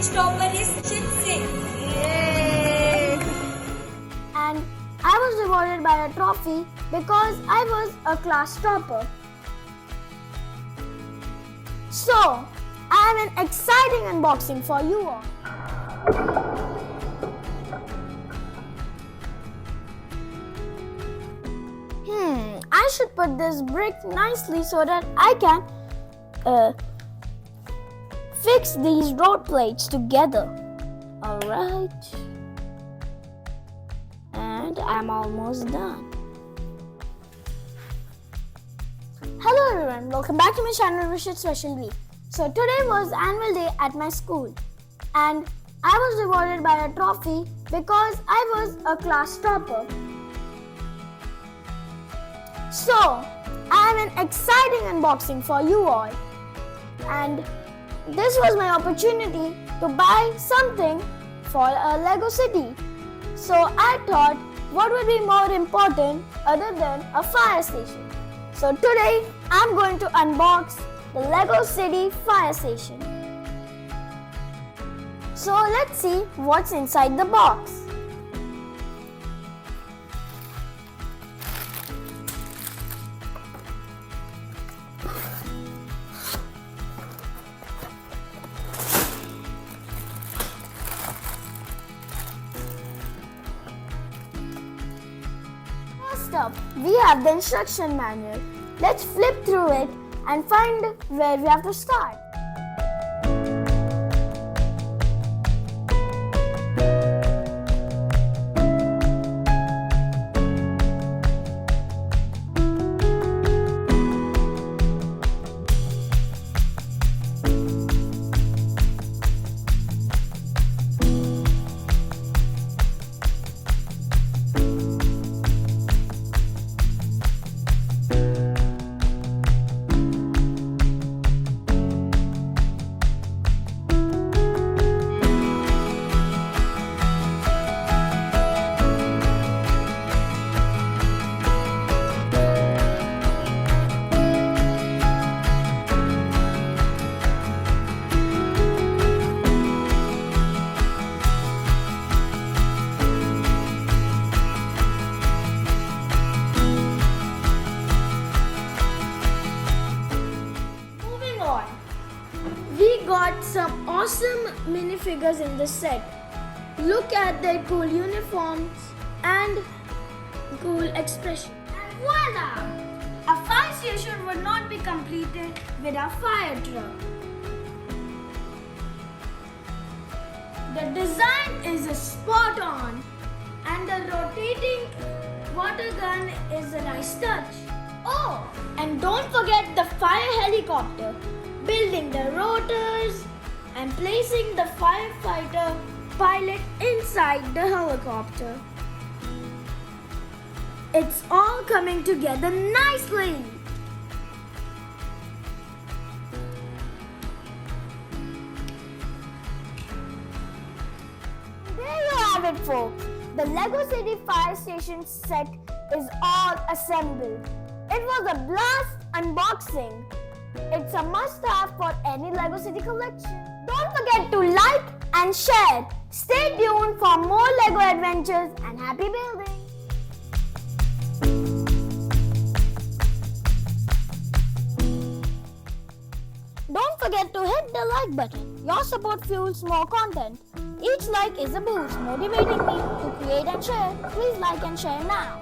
challenge topper is Chip Singh. Yay! And I was rewarded by a trophy because I was a class topper. So, I have an exciting unboxing for you all. I should put this brick nicely so that I can fix these road plates together. Alright. And I'm almost done. Hello everyone, welcome back to my channel Rishit Special Week. So today was annual day at my school and I was rewarded by a trophy because I was a class topper. So, I have an exciting unboxing for you all. And this was my opportunity to buy something for a Lego city. So, I thought what would be more important other than a fire station. So, today I'm going to unbox the Lego City fire station. So, let's see what's inside the box. First up, we have the instruction manual. Let's flip through it and find where we have to start. We got some awesome minifigures in this set. Look at their cool uniforms and cool expression. And voila! A fire station would not be completed without a fire truck. The design is spot on and the rotating water gun is a nice touch. Oh, and don't forget the fire helicopter. Building the rotors and placing the firefighter pilot inside the helicopter. It's all coming together nicely. There you have it, folks. The Lego City Fire Station set is all assembled. It was a blast unboxing. It's a must-have for any Lego City collection. Don't forget to like and share. Stay tuned for more Lego adventures and happy building. Don't forget to hit the like button. Your support fuels more content. Each like is a boost, motivating me to create and share. Please like and share now.